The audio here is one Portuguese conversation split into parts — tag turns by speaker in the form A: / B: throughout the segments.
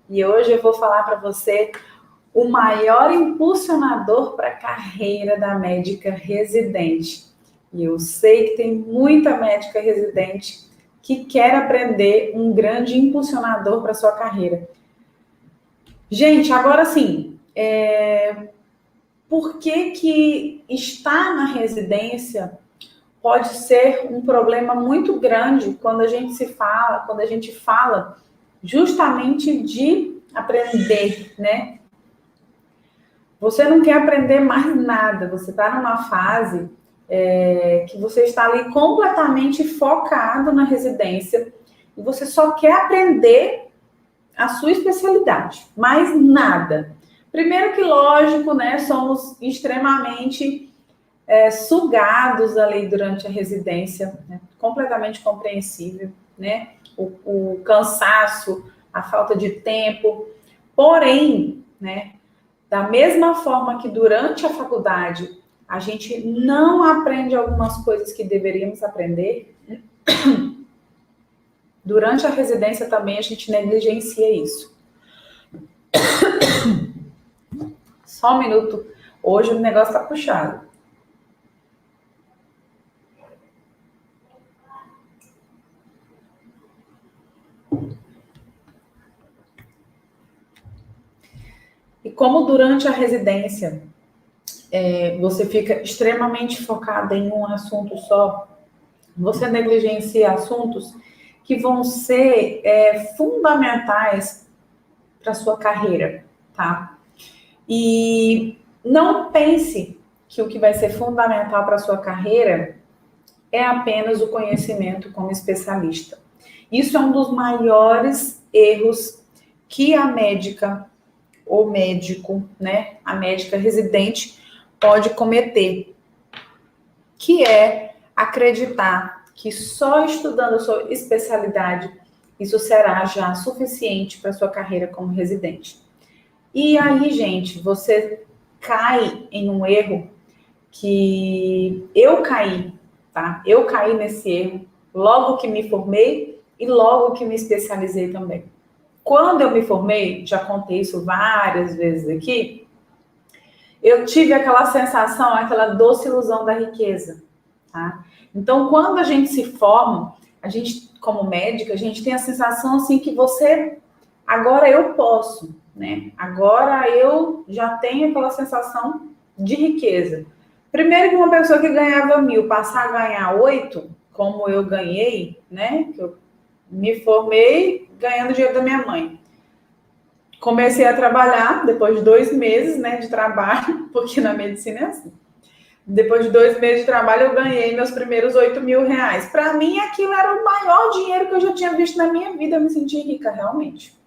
A: e hoje eu vou falar para você o maior impulsionador para a carreira da médica residente. E eu sei que tem muita médica residente que quer aprender um grande impulsionador para sua carreira. Gente, agora sim, por que estar na residência pode ser um problema muito grande quando a gente fala justamente de aprender, né? Você não quer aprender mais nada, você está numa fase que você está ali completamente focado na residência e você só quer aprender a sua especialidade, mais nada. Primeiro que, lógico, né, somos extremamente sugados ali durante a residência, né, completamente compreensível, né, o cansaço, a falta de tempo, porém, né, da mesma forma que durante a faculdade a gente não aprende algumas coisas que deveríamos aprender, durante a residência também a gente negligencia isso. Só um minuto, hoje o negócio tá puxado. E como durante a residência você fica extremamente focada em um assunto só, você negligencia assuntos que vão ser fundamentais para sua carreira, tá? E não pense que o que vai ser fundamental para sua carreira é apenas o conhecimento como especialista. Isso é um dos maiores erros que a médica ou médico, né, a médica residente pode cometer, que é acreditar que só estudando a sua especialidade isso será já suficiente para sua carreira como residente. E aí, gente, você cai em um erro que eu caí, tá? Eu caí nesse erro logo que me formei e logo que me especializei também. Quando eu me formei, já contei isso várias vezes aqui, eu tive aquela sensação, aquela doce ilusão da riqueza, tá? Então, quando a gente se forma, a gente, como médica, a gente tem a sensação assim que agora eu posso, né? Agora eu já tenho aquela sensação de riqueza. Primeiro que uma pessoa que ganhava 1.000 passar a ganhar 8, como eu ganhei, né? Que eu me formei ganhando dinheiro da minha mãe. Comecei a trabalhar depois de 2 meses, né, de trabalho, porque na medicina é assim. Depois de 2 meses de trabalho, eu ganhei meus primeiros 8.000 reais. Para mim, aquilo era o maior dinheiro que eu já tinha visto na minha vida. Eu me senti rica, realmente.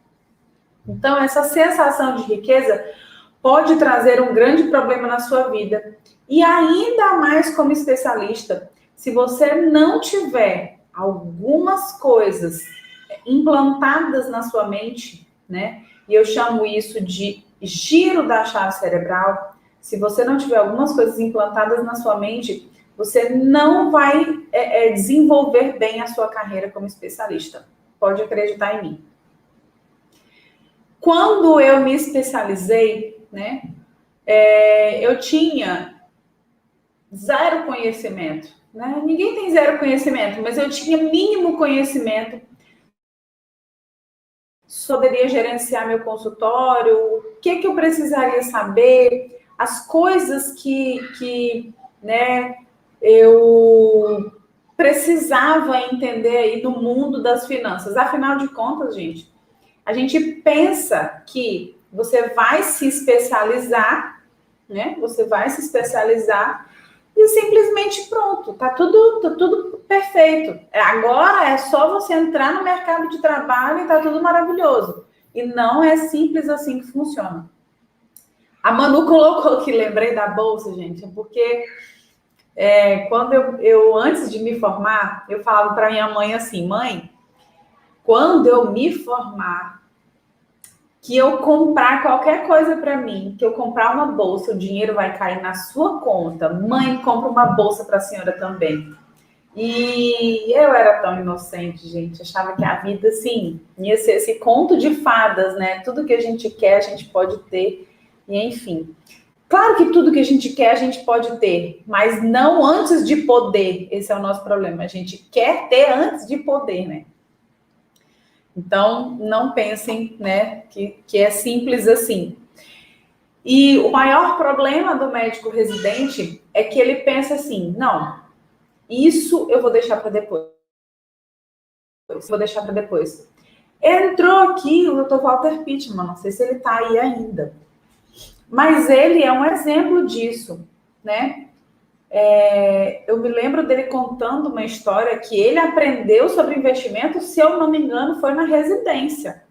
A: Então, essa sensação de riqueza pode trazer um grande problema na sua vida. E ainda mais como especialista, se você não tiver algumas coisas implantadas na sua mente, né? E eu chamo isso de giro da chave cerebral. Se você não tiver algumas coisas implantadas na sua mente, você não vai desenvolver bem a sua carreira como especialista. Pode acreditar em mim. Quando eu me especializei, né, eu tinha zero conhecimento, né? Ninguém tem zero conhecimento, mas eu tinha mínimo conhecimento. Poderia gerenciar meu consultório, o que eu precisaria saber, as coisas que né, eu precisava entender aí do mundo das finanças. Afinal de contas, gente, a gente pensa que você vai se especializar, né? Você vai se especializar e simplesmente pronto, tá tudo perfeito. Agora é só você entrar no mercado de trabalho e tá tudo maravilhoso. E não é simples assim que funciona. A Manu colocou que lembrei da bolsa, gente, porque quando eu antes de me formar, eu falava para minha mãe assim, mãe, quando eu me formar, que eu comprar qualquer coisa para mim, que eu comprar uma bolsa, o dinheiro vai cair na sua conta. Mãe, compra uma bolsa para a senhora também. E eu era tão inocente, gente. Achava que a vida, assim, ia ser esse conto de fadas, né? Tudo que a gente quer, a gente pode ter. E, enfim. Claro que tudo que a gente quer, a gente pode ter. Mas não antes de poder. Esse é o nosso problema. A gente quer ter antes de poder, né? Então, não pensem, né, que é simples assim. E o maior problema do médico residente é que ele pensa assim, não, isso eu vou deixar para depois. Vou deixar para depois. Entrou aqui o Dr. Walter Pittman, não sei se ele está aí ainda. Mas ele é um exemplo disso, né? Eu me lembro dele contando uma história que ele aprendeu sobre investimento, se eu não me engano, foi na residência.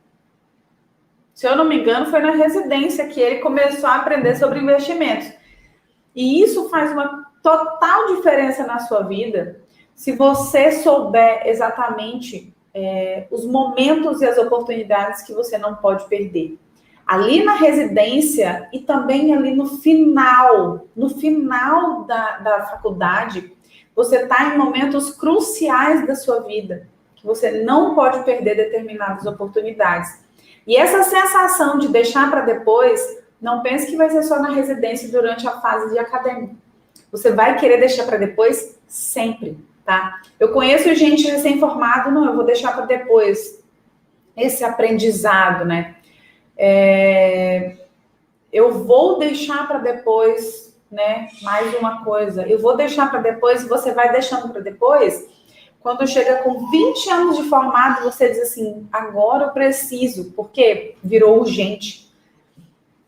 A: Se eu não me engano, foi na residência que ele começou a aprender sobre investimentos. E isso faz uma total diferença na sua vida, se você souber exatamente os momentos e as oportunidades que você não pode perder. Ali na residência e também ali no final da faculdade, você está em momentos cruciais da sua vida, que você não pode perder determinadas oportunidades. E essa sensação de deixar para depois, não pense que vai ser só na residência durante a fase de academia. Você vai querer deixar para depois sempre, tá? Eu conheço gente recém-formado, não, eu vou deixar para depois esse aprendizado, né? Eu vou deixar para depois, né? Mais uma coisa, eu vou deixar para depois, você vai deixando para depois. Quando chega com 20 anos de formado, você diz assim, agora eu preciso, porque virou urgente.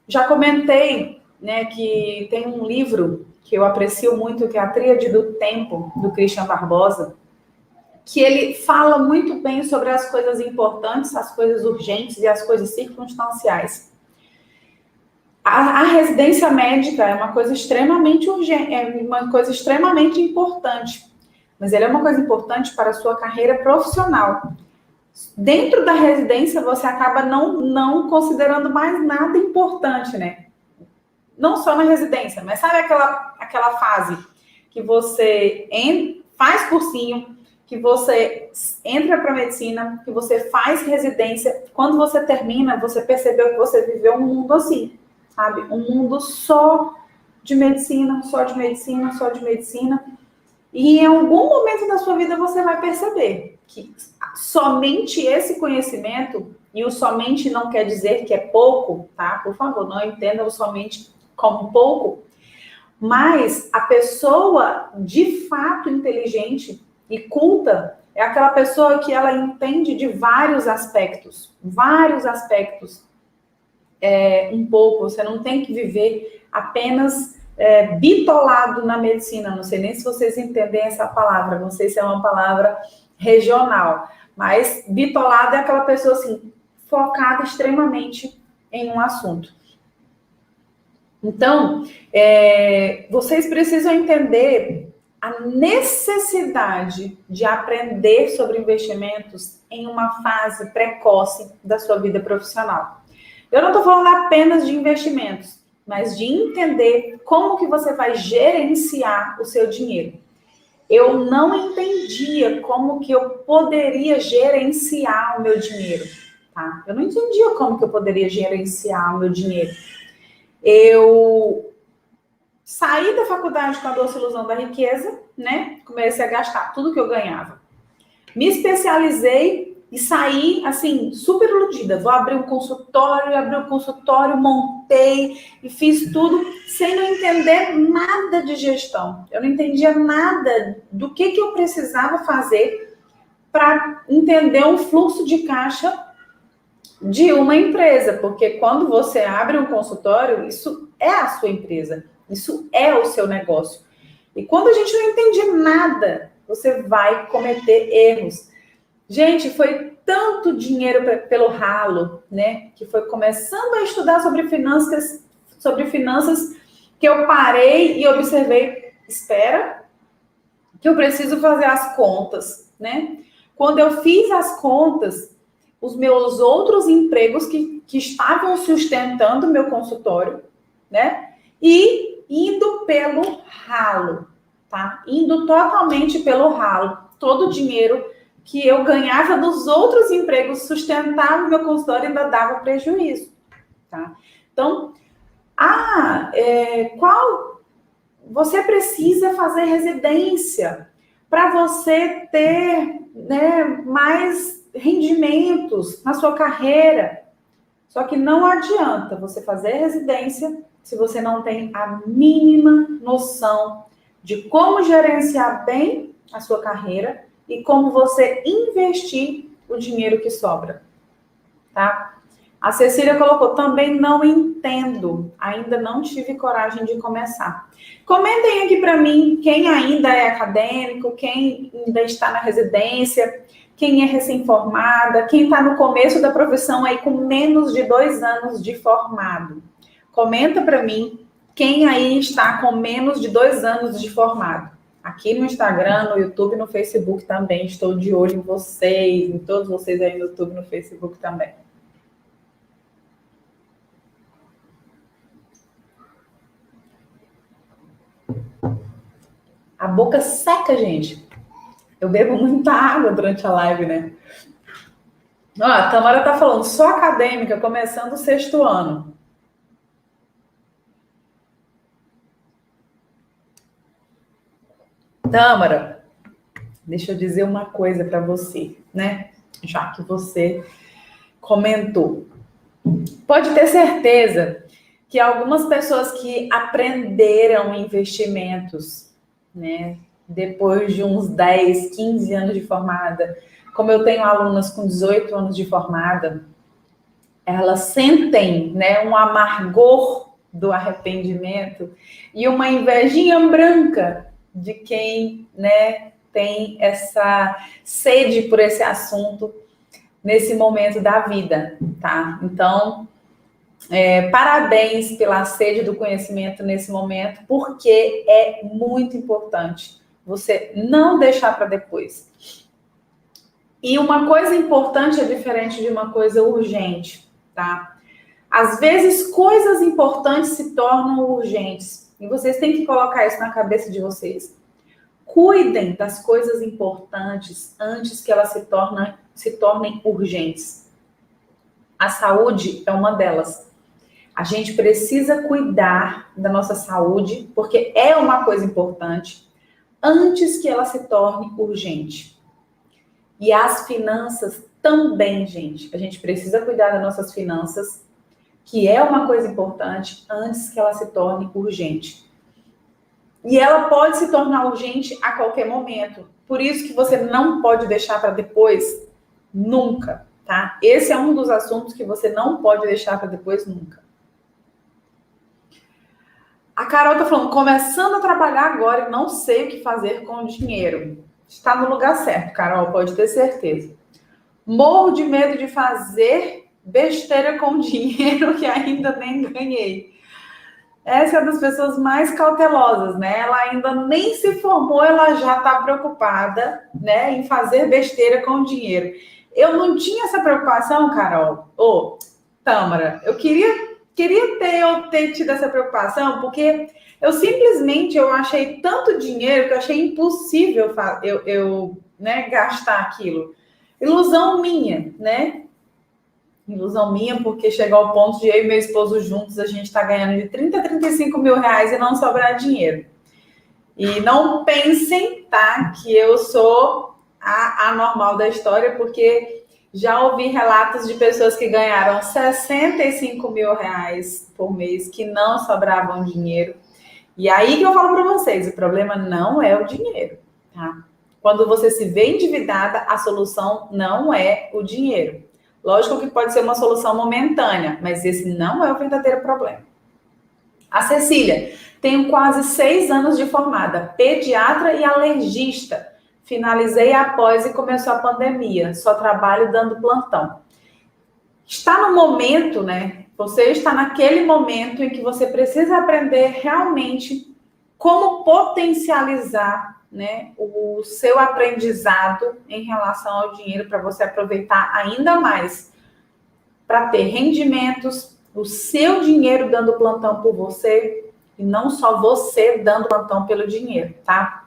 A: Já comentei, né, que tem um livro que eu aprecio muito, que é a Tríade do Tempo, do Christian Barbosa, que ele fala muito bem sobre as coisas importantes, as coisas urgentes e as coisas circunstanciais. A residência médica é uma coisa extremamente urgente, é uma coisa extremamente importante, mas ela é uma coisa importante para a sua carreira profissional. Dentro da residência, você acaba não considerando mais nada importante, né? Não só na residência, mas sabe aquela fase que você faz cursinho, que você entra para medicina, que você faz residência, quando você termina, você percebeu que você viveu um mundo assim, sabe? Um mundo só de medicina, só de medicina, só de medicina. E em algum momento da sua vida você vai perceber que somente esse conhecimento, e o somente não quer dizer que é pouco, tá? Por favor, não entenda o somente como pouco, mas a pessoa de fato inteligente e culta é aquela pessoa que ela entende de vários aspectos, um pouco. Você não tem que viver apenas bitolado na medicina. Não sei nem se vocês entendem essa palavra, não sei se é uma palavra regional, mas bitolado é aquela pessoa assim, focada extremamente em um assunto. Então, vocês precisam entender a necessidade de aprender sobre investimentos em uma fase precoce da sua vida profissional. Eu não estou falando apenas de investimentos, mas de entender como que você vai gerenciar o seu dinheiro. Eu não entendia como que eu poderia gerenciar o meu dinheiro, tá? Eu não entendia como que eu poderia gerenciar o meu dinheiro. Eu saí da faculdade com a doce ilusão da riqueza, né? Comecei a gastar tudo que eu ganhava. Me especializei e saí, assim, super iludida. Vou abrir um consultório, montei e fiz tudo sem não entender nada de gestão. Eu não entendia nada do que eu precisava fazer para entender um fluxo de caixa de uma empresa, porque quando você abre um consultório, isso é a sua empresa, isso é o seu negócio. E quando a gente não entende nada, você vai cometer erros. Gente, foi tanto dinheiro pelo ralo, né? Que foi começando a estudar sobre finanças, que eu parei e observei, espera, que eu preciso fazer as contas, né? Quando eu fiz as contas, os meus outros empregos que estavam sustentando o meu consultório, né? E indo pelo ralo, tá? Indo totalmente pelo ralo. Todo o dinheiro que eu ganhava dos outros empregos sustentava o meu consultório e ainda dava prejuízo, tá? Então, você precisa fazer residência para você ter, né, mais rendimentos na sua carreira. Só que não adianta você fazer residência se você não tem a mínima noção de como gerenciar bem a sua carreira e como você investir o dinheiro que sobra, tá? A Cecília colocou, também não entendo, ainda não tive coragem de começar. Comentem aqui para mim quem ainda é acadêmico, quem ainda está na residência, quem é recém-formada, quem está no começo da profissão aí com menos de 2 anos de formado. Comenta para mim quem aí está com menos de 2 anos de formado. Aqui no Instagram, no YouTube, no Facebook também. Estou de olho em vocês, em todos vocês aí no YouTube, no Facebook também. A boca seca, gente. Eu bebo muita água durante a live, né? Ó, a Tamara tá falando, sou acadêmica, começando o 6º ano. Tamara, deixa eu dizer uma coisa para você, né? Já que você comentou. Pode ter certeza que algumas pessoas que aprenderam investimentos, né, depois de uns 10, 15 anos de formada, como eu tenho alunas com 18 anos de formada, elas sentem, né, um amargor do arrependimento e uma invejinha branca de quem, né, tem essa sede por esse assunto nesse momento da vida, tá? Então, parabéns pela sede do conhecimento nesse momento, porque é muito importante você não deixar para depois. E uma coisa importante é diferente de uma coisa urgente, tá? Às vezes, coisas importantes se tornam urgentes. E vocês têm que colocar isso na cabeça de vocês. Cuidem das coisas importantes antes que elas se tornem urgentes. A saúde é uma delas. A gente precisa cuidar da nossa saúde, porque é uma coisa importante, antes que ela se torne urgente. E as finanças também, gente. A gente precisa cuidar das nossas finanças, que é uma coisa importante, antes que ela se torne urgente. E ela pode se tornar urgente a qualquer momento. Por isso que você não pode deixar para depois, nunca, tá? Esse é um dos assuntos que você não pode deixar para depois, nunca. A Carol tá falando, começando a trabalhar agora e não sei o que fazer com o dinheiro. Está no lugar certo, Carol, pode ter certeza. Morro de medo de fazer besteira com dinheiro que ainda nem ganhei. Essa é uma das pessoas mais cautelosas, né? Ela ainda nem se formou, ela já está preocupada, né, em fazer besteira com o dinheiro. Eu não tinha essa preocupação, Carol. Tâmara, eu queria ter tido essa preocupação, porque eu achei tanto dinheiro que eu achei impossível eu gastar aquilo. Ilusão minha, né? Ilusão minha, porque chegou ao ponto de eu e meu esposo juntos, a gente está ganhando de 30 a 35 mil reais e não sobrar dinheiro. E não pensem, tá, que eu sou a normal da história, porque já ouvi relatos de pessoas que ganharam 65 mil reais por mês, que não sobravam dinheiro. E aí que eu falo para vocês, o problema não é o dinheiro, tá? Quando você se vê endividada, a solução não é o dinheiro. Lógico que pode ser uma solução momentânea, mas esse não é o verdadeiro problema. A Cecília, tenho quase 6 anos de formada, pediatra e alergista. Finalizei a pós e começou a pandemia. Só trabalho dando plantão. Está no momento, né? Você está naquele momento em que você precisa aprender realmente como potencializar, né, o seu aprendizado em relação ao dinheiro para você aproveitar ainda mais, para ter rendimentos, o seu dinheiro dando plantão por você e não só você dando plantão pelo dinheiro, tá?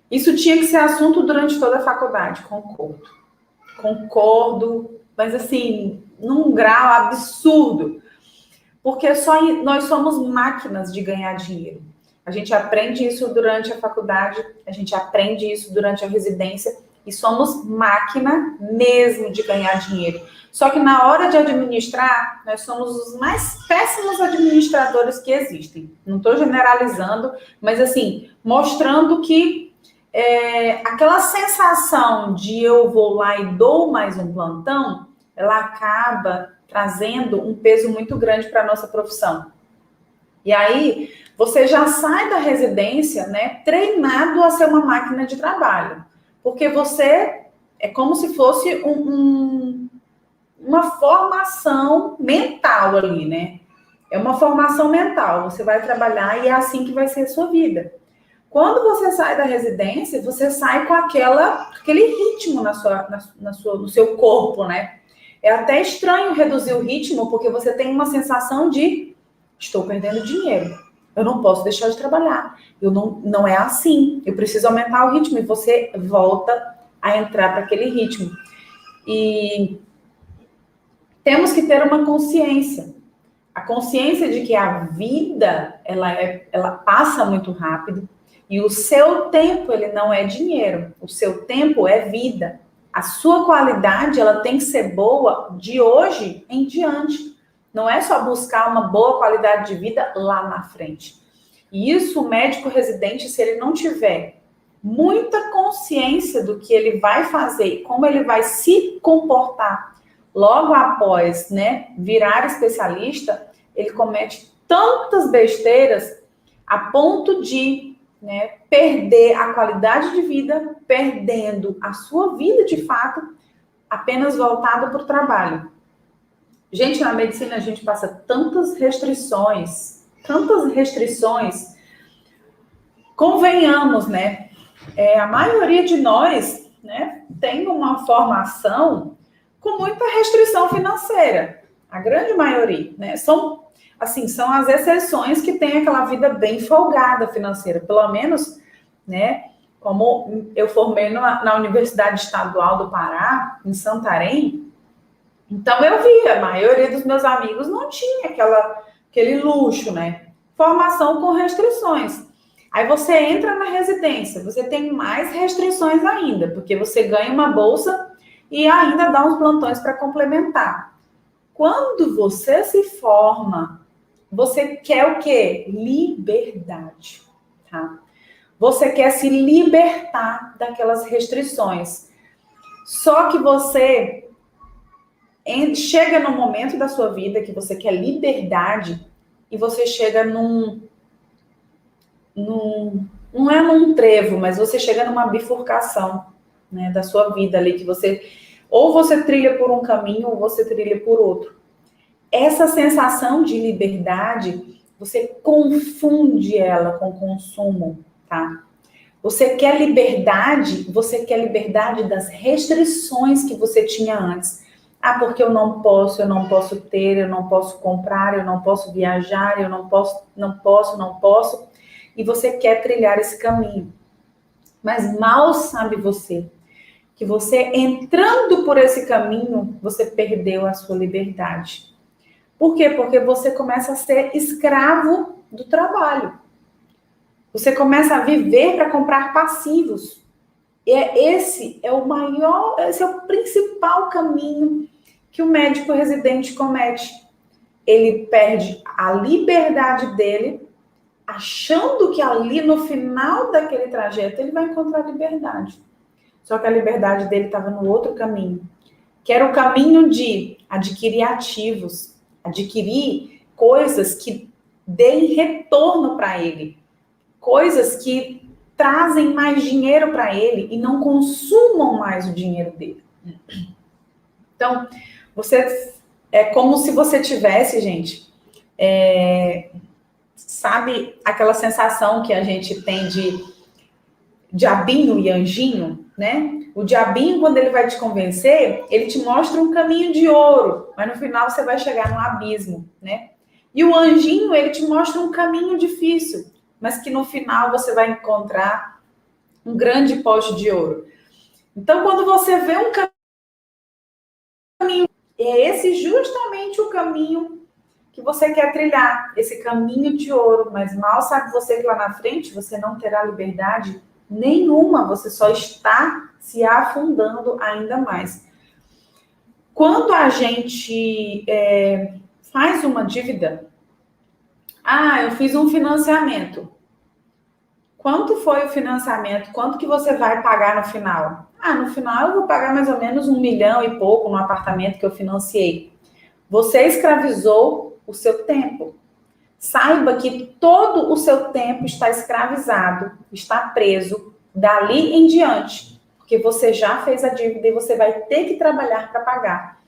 A: Isso tinha que ser assunto durante toda a faculdade, concordo. Concordo, mas assim, num grau absurdo. Porque nós somos máquinas de ganhar dinheiro. A gente aprende isso durante a faculdade, a gente aprende isso durante a residência, e somos máquina mesmo de ganhar dinheiro. Só que na hora de administrar, nós somos os mais péssimos administradores que existem. Não estou generalizando, mas assim, mostrando que aquela sensação de eu vou lá e dou mais um plantão, ela acaba trazendo um peso muito grande para a nossa profissão. E aí, você já sai da residência, né, treinado a ser uma máquina de trabalho. Porque você é como se fosse uma formação mental ali, né? É uma formação mental. Você vai trabalhar e é assim que vai ser a sua vida. Quando você sai da residência, você sai com aquele ritmo no seu corpo, né? É até estranho reduzir o ritmo, porque você tem uma sensação de estou perdendo dinheiro. Eu não posso deixar de trabalhar. Não é assim. Eu preciso aumentar o ritmo. E você volta a entrar para aquele ritmo. E temos que ter uma consciência. A consciência de que a vida, ela passa muito rápido. E o seu tempo, ele não é dinheiro. O seu tempo é vida. A sua qualidade, ela tem que ser boa de hoje em diante. Não é só buscar uma boa qualidade de vida lá na frente. E isso, o médico residente, se ele não tiver muita consciência do que ele vai fazer, como ele vai se comportar logo após, né, virar especialista, ele comete tantas besteiras a ponto de, né, perder a qualidade de vida, perdendo a sua vida de fato, apenas voltado para o trabalho. Gente, na medicina a gente passa tantas restrições, convenhamos, né? A maioria de nós, né, tem uma formação com muita restrição financeira. A grande maioria, né? São as exceções que têm aquela vida bem folgada financeira, pelo menos, né? Como eu formei na Universidade Estadual do Pará, em Santarém, então eu vi, a maioria dos meus amigos não tinha aquele luxo, né? Formação com restrições. Aí você entra na residência, você tem mais restrições ainda, porque você ganha uma bolsa e ainda dá uns plantões para complementar. Quando você se forma, você quer o quê? Liberdade, tá? Você quer se libertar daquelas restrições. Só que você chega no momento da sua vida que você quer liberdade e você chega não é num trevo, mas você chega numa bifurcação, né, da sua vida ali, que ou você trilha por um caminho ou você trilha por outro. Essa sensação de liberdade, você confunde ela com consumo, tá? Você quer liberdade das restrições que você tinha antes. Porque eu não posso ter, eu não posso comprar, eu não posso viajar, eu não posso. E você quer trilhar esse caminho. Mas mal sabe você que você entrando por esse caminho, você perdeu a sua liberdade. Por quê? Porque você começa a ser escravo do trabalho. Você começa a viver para comprar passivos. Esse é o principal caminho que o médico residente comete. Ele perde a liberdade dele, achando que ali no final daquele trajeto ele vai encontrar liberdade. Só que a liberdade dele estava no outro caminho, que era o caminho de adquirir ativos, adquirir coisas que deem retorno para ele, coisas que trazem mais dinheiro para ele e não consumam mais o dinheiro dele. Então, é como se você tivesse, gente, sabe aquela sensação que a gente tem de diabinho e anjinho, né? O diabinho, quando ele vai te convencer, ele te mostra um caminho de ouro, mas no final você vai chegar no abismo, né? E o anjinho, ele te mostra um caminho difícil, mas que no final você vai encontrar um grande pote de ouro. Então, quando você vê um caminho, é esse justamente o caminho que você quer trilhar, esse caminho de ouro, mas mal sabe você que lá na frente você não terá liberdade nenhuma, você só está se afundando ainda mais. Quando a gente faz uma dívida, eu fiz um financiamento. Quanto foi o financiamento? Quanto que você vai pagar no final? No final eu vou pagar mais ou menos 1 milhão e pouco no apartamento que eu financiei. Você escravizou o seu tempo. Saiba que todo o seu tempo está escravizado, está preso dali em diante, porque você já fez a dívida e você vai ter que trabalhar para pagar.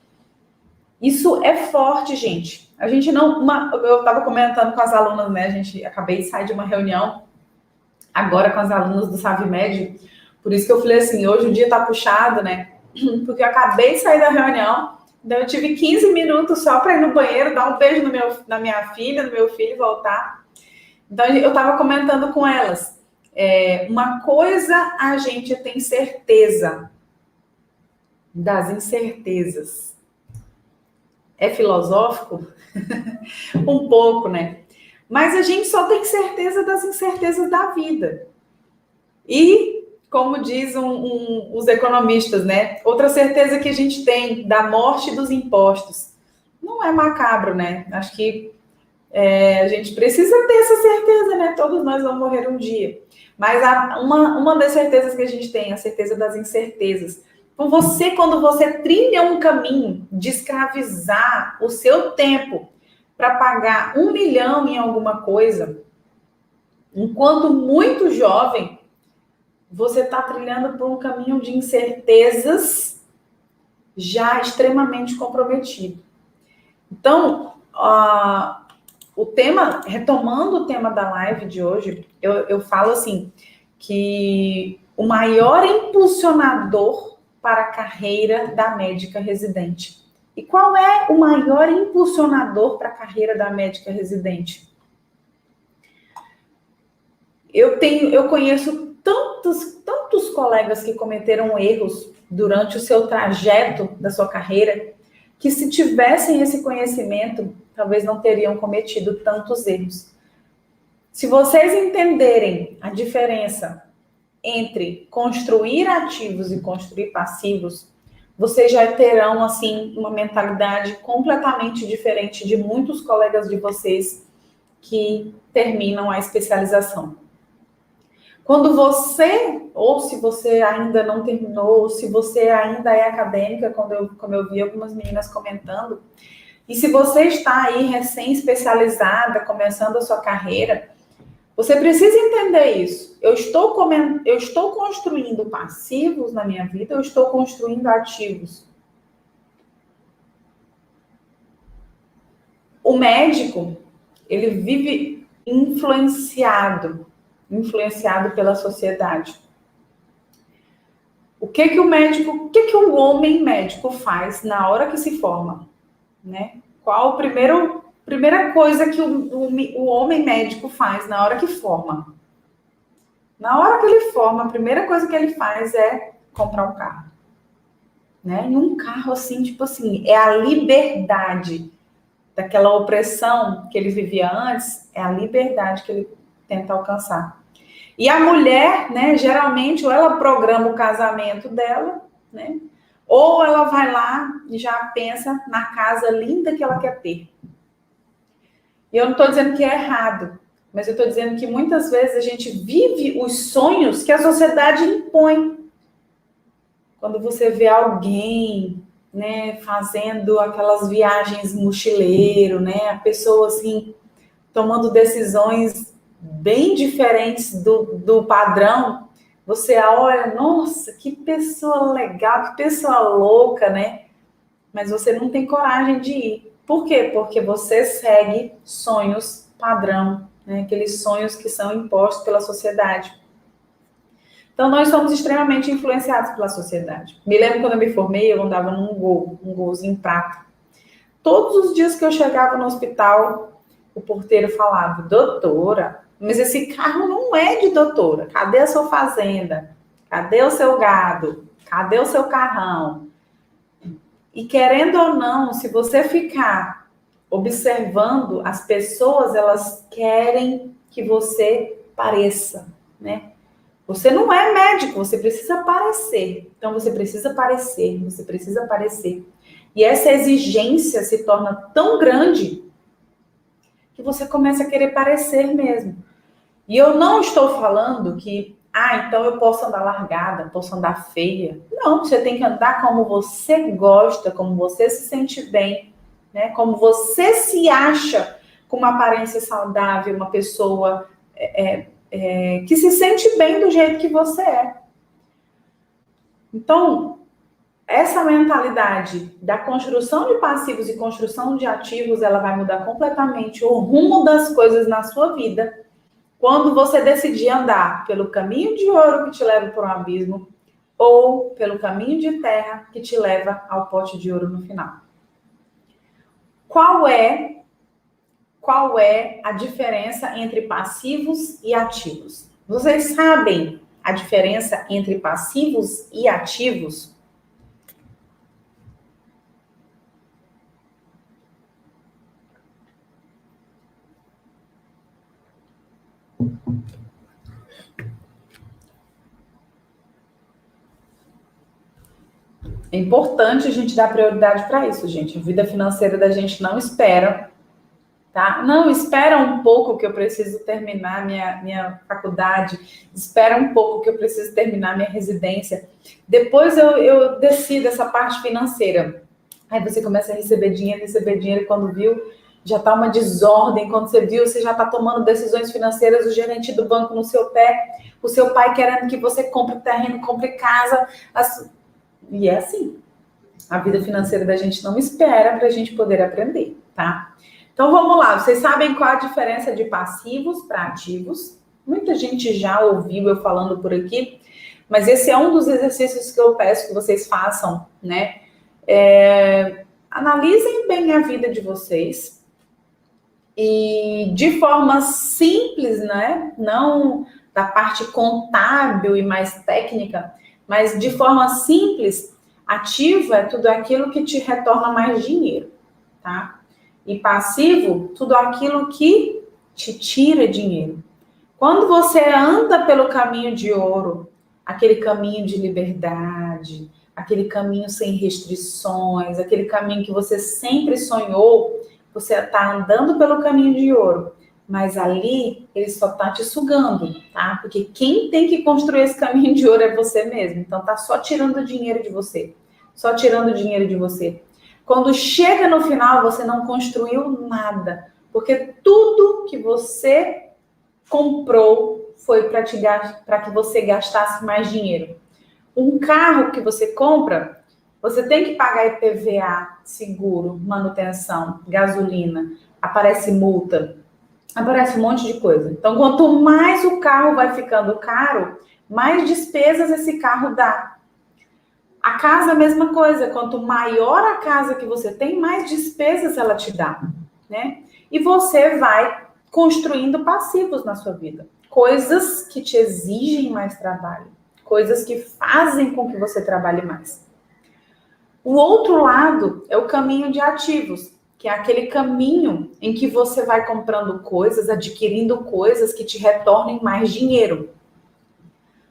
A: Isso é forte, gente. A gente não... eu estava comentando com as alunas, né? Acabei de sair de uma reunião agora com as alunas do Savimed, por isso que eu falei assim, hoje o dia tá puxado, né? Porque eu acabei de sair da reunião, então eu tive 15 minutos só para ir no banheiro, dar um beijo na minha filha, no meu filho e voltar. Então eu estava comentando com elas, uma coisa a gente tem certeza das incertezas. É filosófico? Um pouco, né? Mas a gente só tem certeza das incertezas da vida. E, como diz os economistas, né? Outra certeza que a gente tem da morte dos impostos. Não é macabro, né? Acho que a gente precisa ter essa certeza, né? Todos nós vamos morrer um dia. Mas uma das certezas que a gente tem, a certeza das incertezas. Então, quando você trilha um caminho de escravizar o seu tempo para pagar 1 milhão em alguma coisa, enquanto muito jovem, você está trilhando por um caminho de incertezas já extremamente comprometido. Então, retomando o tema da live de hoje, eu falo assim, que o maior impulsionador para a carreira da médica residente. E qual é o maior impulsionador para a carreira da médica residente? Eu conheço tantos colegas que cometeram erros durante o seu trajeto da sua carreira, que se tivessem esse conhecimento, talvez não teriam cometido tantos erros. Se vocês entenderem a diferença entre construir ativos e construir passivos, vocês já terão, assim, uma mentalidade completamente diferente de muitos colegas de vocês que terminam a especialização. Quando você, ou se você ainda não terminou, ou se você ainda é acadêmica, como eu vi algumas meninas comentando, e se você está aí recém-especializada, começando a sua carreira, você precisa entender isso. Eu estou construindo passivos na minha vida, eu estou construindo ativos. O médico, ele vive influenciado pela sociedade. O que o homem médico faz na hora que se forma, né? Qual a primeira coisa que o homem médico faz na hora que forma? Na hora que ele forma, a primeira coisa que ele faz é comprar um carro, né? E um carro assim, tipo assim, é a liberdade daquela opressão que ele vivia antes, é a liberdade que ele tenta alcançar. E a mulher, né, geralmente, ou ela programa o casamento dela, né, ou ela vai lá e já pensa na casa linda que ela quer ter. E eu não estou dizendo que é errado, mas eu estou dizendo que muitas vezes a gente vive os sonhos que a sociedade impõe. Quando você vê alguém, né, fazendo aquelas viagens mochileiro, né, a pessoa assim tomando decisões bem diferentes do padrão, você olha, nossa, que pessoa legal, que pessoa louca, né? Mas você não tem coragem de ir. Por quê? Porque você segue sonhos padrão, né? Aqueles sonhos que são impostos pela sociedade. Então, nós somos extremamente influenciados pela sociedade. Me lembro quando eu me formei, eu andava num golzinho prata. Todos os dias que eu chegava no hospital, o porteiro falava, doutora, mas esse carro não é de doutora. Cadê a sua fazenda? Cadê o seu gado? Cadê o seu carrão? E querendo ou não, se você ficar observando as pessoas, elas querem que você pareça, né? Você não é médico, você precisa parecer. Então você precisa parecer, você precisa parecer. E essa exigência se torna tão grande que você começa a querer parecer mesmo. E eu não estou falando que, então eu posso andar largada, posso andar feia. Não, você tem que andar como você gosta, como você se sente bem, né? Como você se acha com uma aparência saudável, uma pessoa que se sente bem do jeito que você é. Então, essa mentalidade da construção de passivos e construção de ativos, ela vai mudar completamente o rumo das coisas na sua vida quando você decidir andar pelo caminho de ouro que te leva para um abismo ou pelo caminho de terra que te leva ao pote de ouro no final. Qual é a diferença entre passivos e ativos? Vocês sabem a diferença entre passivos e ativos? É importante a gente dar prioridade para isso, gente. A vida financeira da gente não espera, tá? Não, espera um pouco que eu preciso terminar minha faculdade, espera um pouco que eu preciso terminar minha residência. Depois eu decido essa parte financeira. Aí você começa a receber dinheiro, e quando viu, já está uma desordem. Quando você viu, você já está tomando decisões financeiras, o gerente do banco no seu pé, o seu pai querendo que você compre terreno, compre casa. E é assim. A vida financeira da gente não espera para a gente poder aprender, tá? Então, vamos lá. Vocês sabem qual a diferença de passivos para ativos? Muita gente já ouviu eu falando por aqui, mas esse é um dos exercícios que eu peço que vocês façam, né? Analisem bem a vida de vocês e de forma simples, né? Não da parte contábil e mais técnica, mas de forma simples. Ativo é tudo aquilo que te retorna mais dinheiro, tá? E passivo, tudo aquilo que te tira dinheiro. Quando você anda pelo caminho de ouro, aquele caminho de liberdade, aquele caminho sem restrições, aquele caminho que você sempre sonhou, você está andando pelo caminho de ouro, mas ali ele só está te sugando, tá? Porque quem tem que construir esse caminho de ouro é você mesmo. Então tá só tirando dinheiro de você, só tirando dinheiro de você. Quando chega no final, você não construiu nada, porque tudo que você comprou foi para que você gastasse mais dinheiro. Um carro que você compra, você tem que pagar IPVA, seguro, manutenção, gasolina, aparece multa, aparece um monte de coisa. Então, quanto mais o carro vai ficando caro, mais despesas esse carro dá. A casa, a mesma coisa. Quanto maior a casa que você tem, mais despesas ela te dá, né? E você vai construindo passivos na sua vida. Coisas que te exigem mais trabalho. Coisas que fazem com que você trabalhe mais. O outro lado é o caminho de ativos, que é aquele caminho em que você vai comprando coisas, adquirindo coisas que te retornem mais dinheiro.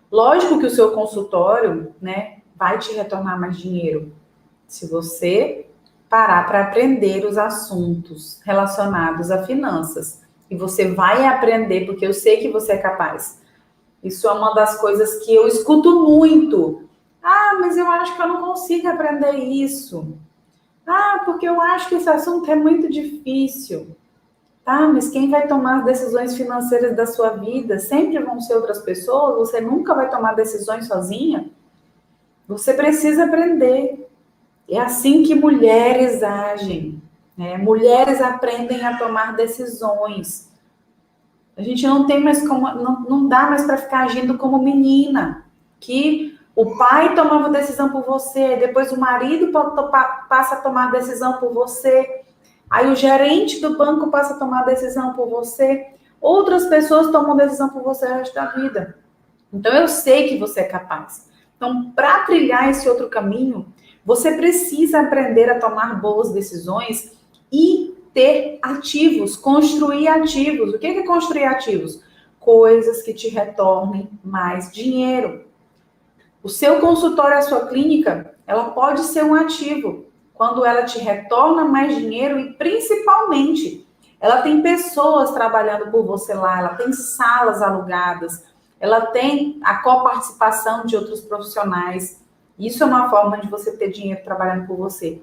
A: Lógico que o seu consultório, né, vai te retornar mais dinheiro se você parar para aprender os assuntos relacionados a finanças. E você vai aprender, porque eu sei que você é capaz. Isso é uma das coisas que eu escuto muito. Mas eu acho que eu não consigo aprender isso. Porque eu acho que esse assunto é muito difícil. Mas quem vai tomar as decisões financeiras da sua vida sempre vão ser outras pessoas, você nunca vai tomar decisões sozinha. Você precisa aprender. É assim que mulheres agem, né? Mulheres aprendem a tomar decisões. A gente não tem mais como, não dá mais para ficar agindo como menina, que o pai tomava decisão por você, depois o marido passa a tomar decisão por você, aí o gerente do banco passa a tomar decisão por você, Outras pessoas tomam decisão por você o resto da vida. Então, eu sei que você é capaz. Então, para trilhar esse outro caminho, você precisa aprender a tomar boas decisões e ter ativos, construir ativos. O que é construir ativos? Coisas que te retornem mais dinheiro. O seu consultório, a sua clínica, ela pode ser um ativo quando ela te retorna mais dinheiro e, principalmente, ela tem pessoas trabalhando por você lá, ela tem salas alugadas, ela tem a coparticipação de outros profissionais. Isso é uma forma de você ter dinheiro trabalhando por você.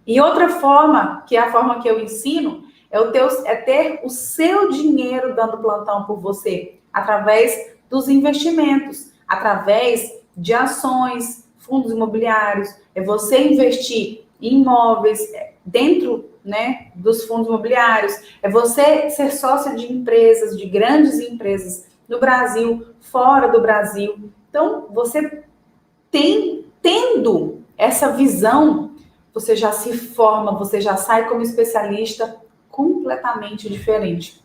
A: E outra forma, que é a forma que eu ensino, é ter o seu dinheiro dando plantão por você, através dos investimentos, através de ações, fundos imobiliários, é você investir em imóveis dentro, né, dos fundos imobiliários, é você ser sócio de empresas, de grandes empresas no Brasil, fora do Brasil. Então, você tendo essa visão, você já se forma, você já sai como especialista completamente diferente.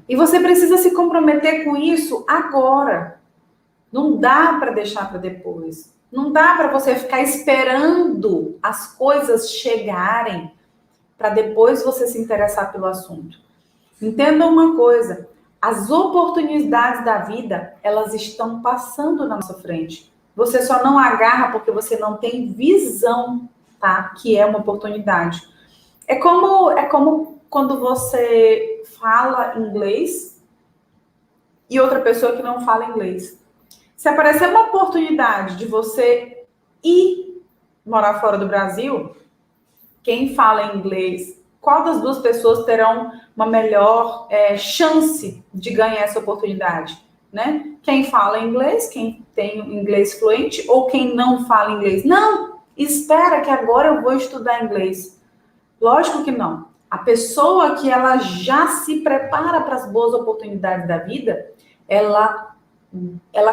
A: E você precisa se comprometer com isso agora. Não dá para deixar para depois. Não dá para você ficar esperando as coisas chegarem para depois você se interessar pelo assunto. Entenda uma coisa, as oportunidades da vida, elas estão passando na nossa frente. Você só não agarra porque você não tem visão, tá? Que é uma oportunidade. É como quando você fala inglês e outra pessoa que não fala inglês. Se aparecer uma oportunidade de você ir morar fora do Brasil, quem fala inglês, qual das duas pessoas terão uma melhor chance de ganhar essa oportunidade, né? Quem fala inglês, quem tem inglês fluente, ou quem não fala inglês? Não, espera que agora eu vou estudar inglês. Lógico que não. A pessoa que ela já se prepara para as boas oportunidades da vida, ela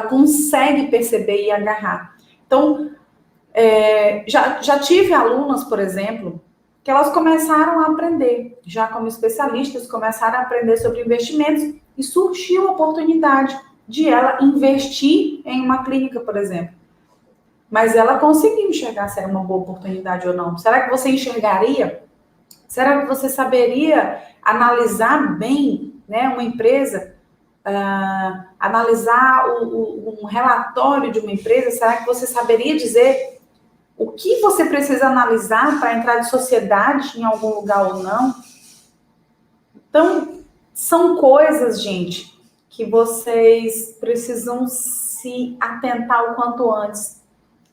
A: consegue perceber e agarrar. Então, já tive alunas, por exemplo, que elas começaram a aprender, já como especialistas, começaram a aprender sobre investimentos e surgiu a oportunidade de ela investir em uma clínica, por exemplo. Mas ela conseguiu enxergar se era uma boa oportunidade ou não. Será que você enxergaria? Será que você saberia analisar bem, né, uma empresa? Analisar um relatório de uma empresa? Será que você saberia dizer o que você precisa analisar para entrar de sociedade em algum lugar ou não? Então, são coisas, gente, que vocês precisam se atentar o quanto antes.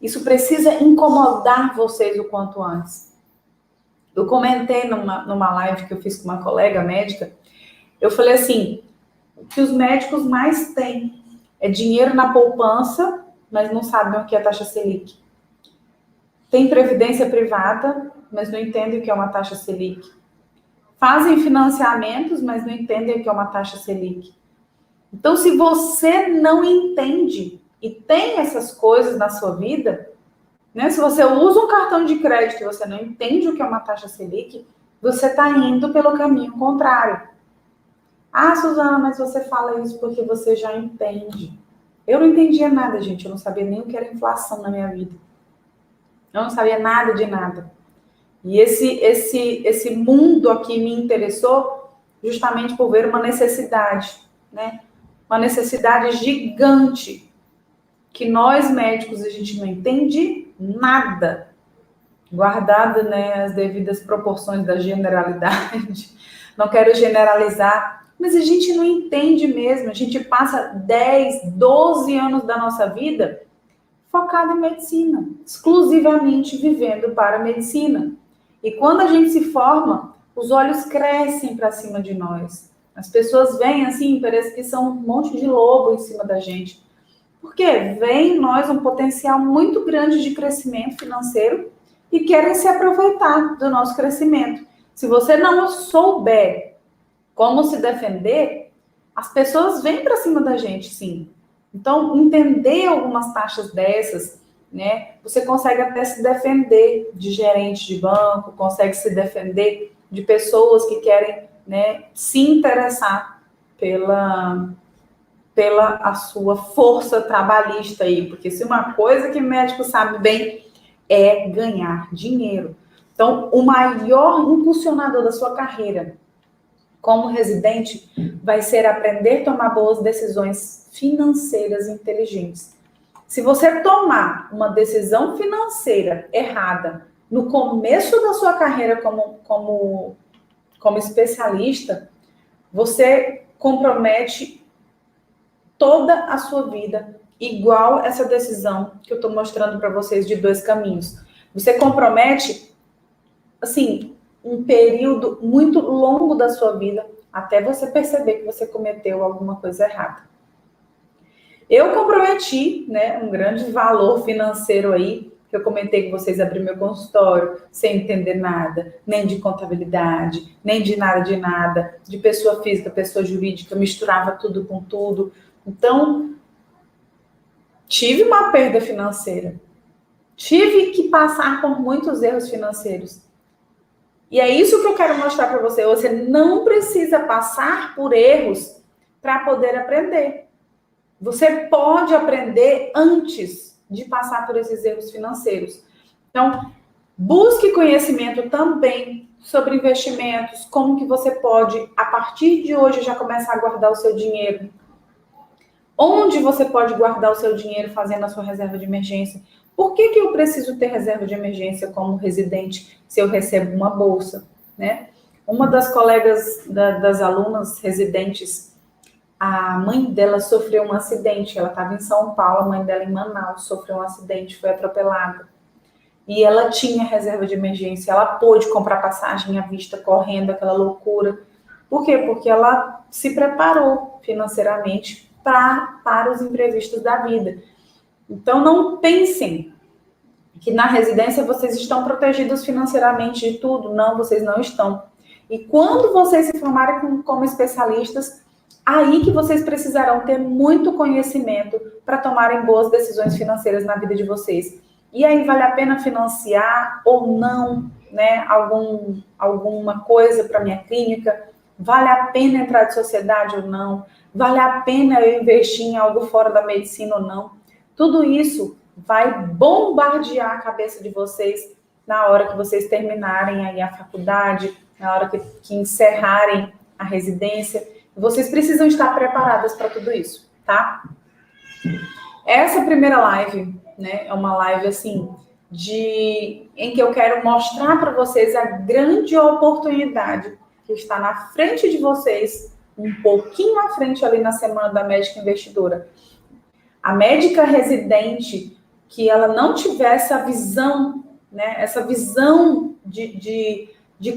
A: Isso precisa incomodar vocês o quanto antes. Eu comentei numa live que eu fiz com uma colega médica, eu falei assim, o que os médicos mais têm é dinheiro na poupança, mas não sabem o que é taxa Selic. Tem previdência privada, mas não entendem o que é uma taxa Selic. Fazem financiamentos, mas não entendem o que é uma taxa Selic. Então, se você não entende e tem essas coisas na sua vida, né? Se você usa um cartão de crédito e você não entende o que é uma taxa Selic, você está indo pelo caminho contrário. Ah, Suzana, mas você fala isso porque você já entende. Eu não entendia nada, gente. Eu não sabia nem o que era inflação na minha vida. Eu não sabia nada de nada. E esse mundo aqui me interessou justamente por ver uma necessidade, né? Uma necessidade gigante que nós médicos a gente não entende nada, guardado, né, as devidas proporções da generalidade. Não quero generalizar, mas a gente não entende mesmo. A gente passa 10, 12 anos da nossa vida focado em medicina, exclusivamente vivendo para a medicina. E quando a gente se forma, os olhos crescem para cima de nós. As pessoas veem assim, parece que são um monte de lobo em cima da gente. Porque vem em nós um potencial muito grande de crescimento financeiro e querem se aproveitar do nosso crescimento. Se você não souber como se defender, as pessoas vêm para cima da gente, sim. Então, entender algumas taxas dessas, né? Você consegue até se defender de gerente de banco, consegue se defender de pessoas que querem né, se interessar pela a sua força trabalhista aí, porque se uma coisa que o médico sabe bem é ganhar dinheiro. Então, o maior impulsionador da sua carreira como residente vai ser aprender a tomar boas decisões financeiras inteligentes. Se você tomar uma decisão financeira errada no começo da sua carreira como especialista, você compromete toda a sua vida, igual essa decisão que eu estou mostrando para vocês de 2 caminhos. Você compromete, assim, um período muito longo da sua vida até você perceber que você cometeu alguma coisa errada. Eu comprometi, né, um grande valor financeiro aí, que eu comentei com vocês, abrir meu consultório sem entender nada, nem de contabilidade, nem de nada, de pessoa física, pessoa jurídica, misturava tudo com tudo. Então, tive uma perda financeira. Tive que passar por muitos erros financeiros. E é isso que eu quero mostrar para você. Você não precisa passar por erros para poder aprender. Você pode aprender antes de passar por esses erros financeiros. Então, busque conhecimento também sobre investimentos, como que você pode, a partir de hoje, já começar a guardar o seu dinheiro. Onde você pode guardar o seu dinheiro fazendo a sua reserva de emergência? Por que eu preciso ter reserva de emergência como residente se eu recebo uma bolsa, né? Uma das colegas das alunas residentes, a mãe dela sofreu um acidente. Ela estava em São Paulo, a mãe dela em Manaus sofreu um acidente, foi atropelada. E ela tinha reserva de emergência, ela pôde comprar passagem à vista, correndo, aquela loucura. Por quê? Porque ela se preparou financeiramente para os imprevistos da vida. Então, não pensem que na residência vocês estão protegidos financeiramente de tudo. Não, vocês não estão. E quando vocês se formarem como especialistas, aí que vocês precisarão ter muito conhecimento para tomarem boas decisões financeiras na vida de vocês. E aí vale a pena financiar ou não, né, alguma coisa para minha clínica? Vale a pena entrar de sociedade ou não? Vale a pena eu investir em algo fora da medicina ou não? Tudo isso vai bombardear a cabeça de vocês na hora que vocês terminarem aí a faculdade, na hora que encerrarem a residência. Vocês precisam estar preparadas para tudo isso, tá? Essa primeira live, né, é uma live assim em que eu quero mostrar para vocês a grande oportunidade que está na frente de vocês, um pouquinho à frente ali na Semana da Médica Investidora. A médica residente que ela não tiver essa visão, né, essa visão de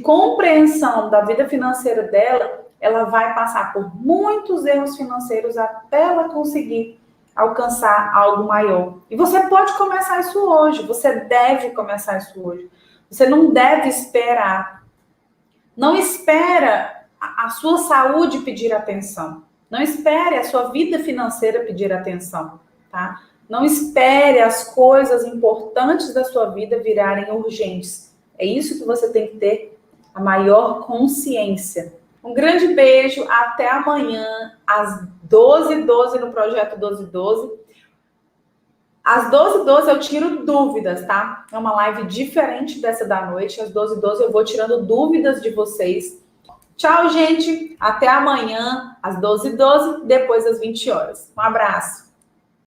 A: compreensão da vida financeira dela, ela vai passar por muitos erros financeiros até ela conseguir alcançar algo maior. E você pode começar isso hoje, você deve começar isso hoje. Você não deve esperar. Não espera a sua saúde pedir atenção. Não espere a sua vida financeira pedir atenção, tá? Não espere as coisas importantes da sua vida virarem urgentes. É isso que você tem que ter a maior consciência. Um grande beijo, até amanhã, às 12h12 no Projeto 1212. Às 12h12 eu tiro dúvidas, tá? É uma live diferente dessa da noite. Às 12h12 eu vou tirando dúvidas de vocês. Tchau, gente. Até amanhã, às 12h12, depois das 20 horas. Um abraço.